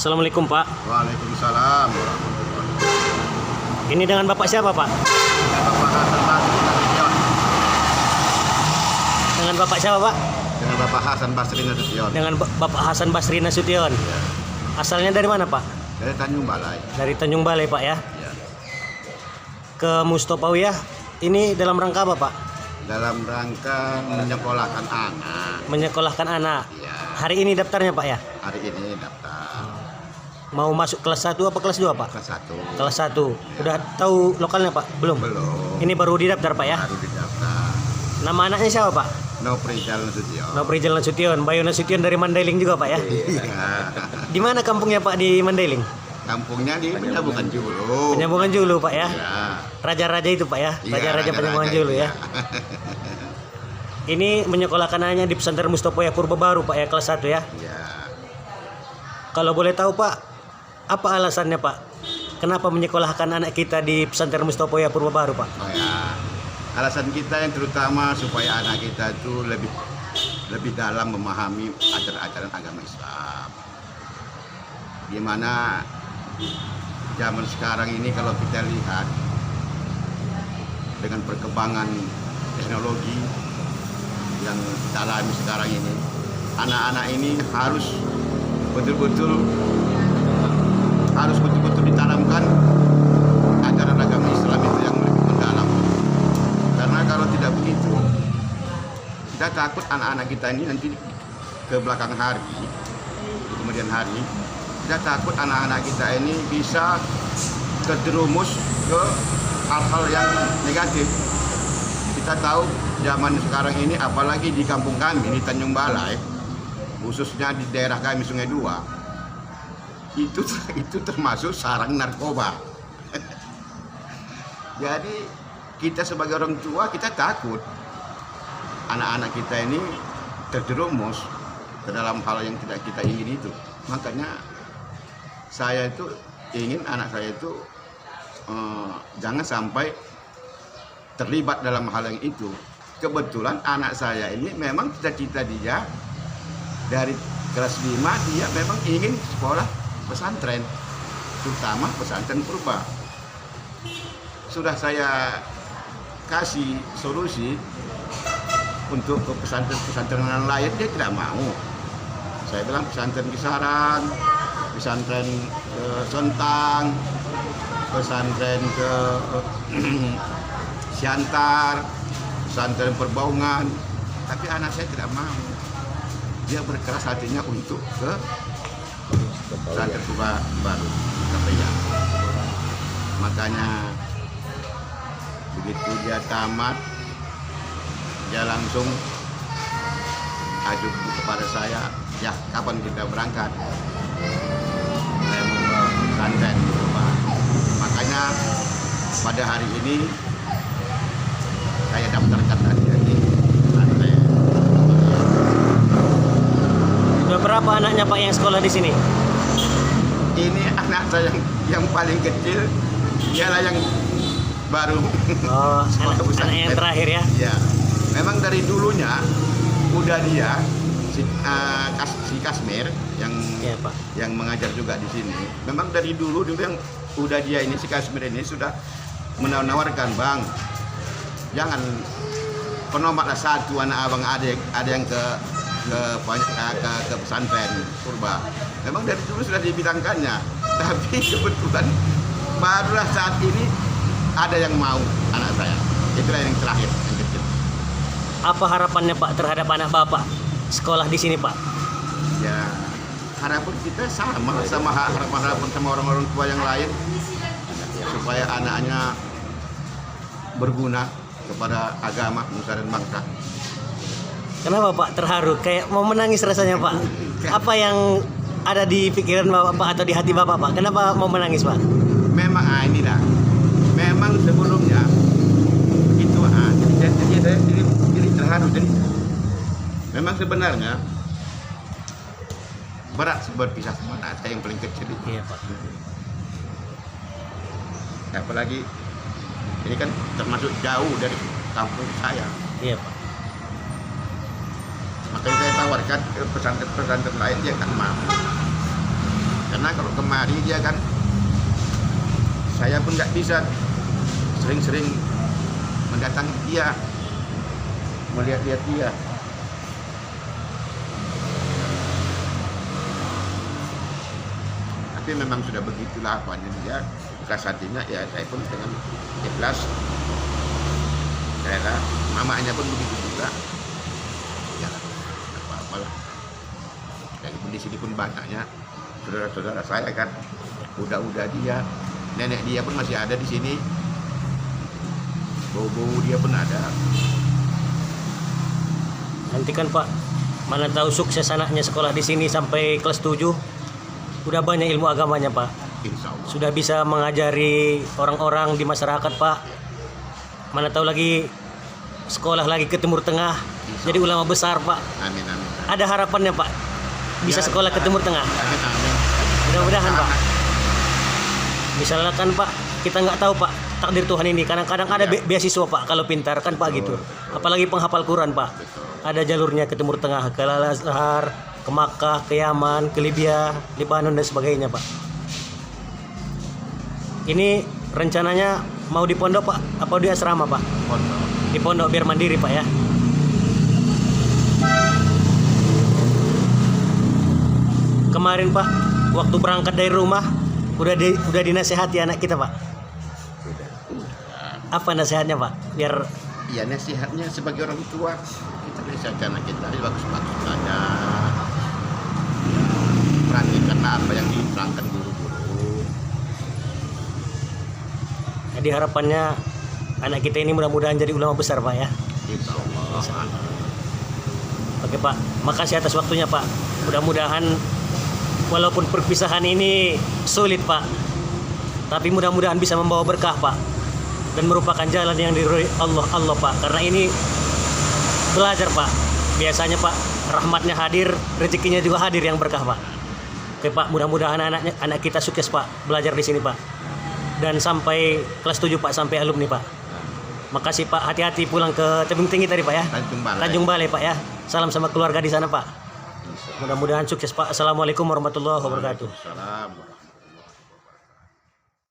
Assalamualaikum Pak. Waalaikumsalam warahmatullahi wabarakatuh. Ini dengan Bapak siapa Pak? Bapak Hasan Basri Nasution. Dengan Bapak siapa Pak? Dengan Bapak Hasan Basri Nasution. Dengan Bapak Hasan Basri Nasution. Ya. Asalnya dari mana Pak? Dari Tanjung Balai. Dari Tanjung Balai Pak ya. Ya. Ke Mustopawiyah. Ini dalam rangka apa Pak? Dalam rangka menyekolahkan anak. Menyekolahkan anak. Ya. Hari ini daftarnya Pak ya? Hari ini daftar Mau masuk kelas 1 apa kelas 2 Pak? kelas 1. Kelas 1. Udah tahu lokalnya Pak? Belum? Belum. Ini baru didaftar Pak ya? Baru didaftar. Nama anaknya siapa Pak? Noprijal Nasution. Noprijal Nasution. Bayu Nasution dari Mandailing juga Pak ya? Iya. Di mana kampungnya Pak di Mandailing? Kampungnya di Penyambungan Julu. Penyambungan Julu Pak ya? Ya. Raja-raja itu Pak ya? Iya, Raja-raja Penyambungan raja-raja Julu itu, ya? Ini menyekolahkan anaknya di pesantren Mustopawiyah Purba Baru Pak ya, kelas 1 ya? Ya. Kalau boleh tahu Pak, apa alasannya Pak? Kenapa menyekolahkan anak kita di pesantren Mustopawiyah Purba Baru Pak? Oh ya. Alasan kita yang terutama supaya anak kita itu lebih dalam memahami ajaran-ajaran agama Islam. Gimana zaman sekarang ini kalau kita lihat dengan perkembangan teknologi yang kita alami sekarang ini, anak-anak ini harus betul-betul ditanamkan ajaran agama Islam itu yang lebih mendalam. Karena kalau tidak begitu, kita takut anak-anak kita ini nanti ke belakang hari, di kemudian hari, kita takut anak-anak kita ini bisa terjerumus ke hal-hal yang negatif. Kita tahu zaman sekarang ini, apalagi di kampung kami di Tanjung Balai, khususnya di daerah kami Sungai Dua, itu termasuk sarang narkoba. Jadi kita sebagai orang tua, kita takut anak-anak kita ini terjerumus ke dalam hal yang tidak kita ingin itu. Makanya saya itu ingin anak saya itu jangan sampai terlibat dalam hal yang itu. Kebetulan anak saya ini memang cita-cita dia dari kelas 5 dia memang ingin sekolah pesantren, terutama pesantren purba. Sudah saya kasih solusi untuk ke pesantren yang lain, dia tidak mau. Saya bilang pesantren Kisaran, pesantren ke Sontang, pesantren ke Siantar, pesantren Perbaungan, tapi anak saya tidak mau. Dia berkeras hatinya untuk ke pesantren Purba Baru, Mustopawiyah. Makanya begitu dia tamat, dia langsung ajukan kepada saya, ya kapan kita berangkat? Saya mau ke pesantren Purba. Makanya pada hari ini saya daftarkan dia di pesantren. Sudah berapa anaknya Pak yang sekolah di sini? Ini anak saya yang paling kecil, dialah yang baru. Oh, Sekolah anak pesantren. yang terakhir ya? Ya, memang dari dulunya udah dia si Kasmir yang Iya Pak. yang mengajar juga di sini. Memang dari dulu yang udah dia ini si Kasmir ini sudah menawarkan, Bang, jangan penomatlah satu anak abang ada yang ke pesantren Purba. Memang dari dulu sudah dibilangkannya, tapi kebetulan barulah saat ini ada yang mau anak saya. Itulah yang terakhir, yang kecil. Apa harapannya Pak terhadap anak Bapak sekolah di sini Pak? Ya, harapan kita sama harapan sama orang-orang tua yang lain, supaya anaknya berguna kepada agama, nusa dan bangsa. Kenapa Pak terharu? Kayak mau menangis rasanya Pak. Apa yang ada di pikiran Bapak atau di hati Bapak Pak? Kenapa mau menangis Pak? Memang inilah. Memang sebelumnya begitu jadi terharu. Jadi memang sebenarnya berat berpisah sama anak saya yang paling kecil itu. Iya Pak. Apalagi ini kan termasuk jauh dari kampung saya. Iya Pak. Makanya saya tawarkan ke pesantren-pesantren lain, dia kan mau. Karena kalau kemari dia kan, saya pun nggak bisa sering-sering mendatangi dia, melihat-lihat dia. Tapi memang sudah begitulah apanya dia, ikhlas hatinya, ya saya pun dengan ikhlas. Saya mamanya pun begitu juga. Ya, apa-apa lah. Dan di sini pun banyaknya saudara-saudara saya kan, udah dia, nenek dia pun masih ada di sini, bau-bau dia pun ada. Nanti kan Pak, mana tahu sukses anaknya sekolah di sini sampai kelas 7. Udah banyak ilmu agamanya Pak. Insya Allah. Sudah bisa mengajari orang-orang di masyarakat Pak. Mana tahu lagi sekolah lagi ke Timur Tengah, jadi ulama besar Pak. Amin amin. Ada harapannya Pak, bisa Ya, sekolah ke Timur Tengah. Amin amin. Mudah-mudahan Pak. Misalnya kan Pak, kita nggak tahu Pak takdir Tuhan ini. Kadang-kadang ada beasiswa Pak kalau pintar kan Pak gitu. Apalagi penghafal Quran Pak. Betul. Ada jalurnya ke Timur Tengah, ke Al-Azhar, ke Makkah, ke Yaman, ke Libya, Lebanon dan sebagainya Pak. Ini rencananya mau di pondok Pak, apa di asrama Pak? Pondok. Di pondok biar mandiri Pak ya. Kemarin Pak, waktu berangkat dari rumah udah dinasehati anak kita Pak. Sudah. Nah, Apa nasihatnya Pak? Biar ya nasihatnya sebagai orang tua, kita nasihatkan anak kita bagus-bagus saja. Perhatikanlah apa yang diterangkan guru-guru. jadi harapannya anak kita ini mudah-mudahan jadi ulama besar Pak ya. Insya Allah. Oke Pak, makasih atas waktunya Pak. Mudah-mudahan walaupun perpisahan ini sulit Pak, tapi mudah-mudahan bisa membawa berkah Pak, dan merupakan jalan yang diridhoi Allah Pak. Karena ini belajar Pak. Biasanya Pak, rahmatnya hadir, rezekinya juga hadir yang berkah Pak. Oke Pak, mudah-mudahan anak kita sukses Pak belajar di sini Pak. Dan sampai kelas 7 Pak, sampai alumni Pak. Makasih Pak, hati-hati pulang ke Tebing Tinggi tadi Pak ya. Tanjung Balai Pak ya. Salam sama keluarga di sana Pak. Mudah-mudahan sukses Pak. Assalamualaikum warahmatullahi wabarakatuh. Waalaikumsalam.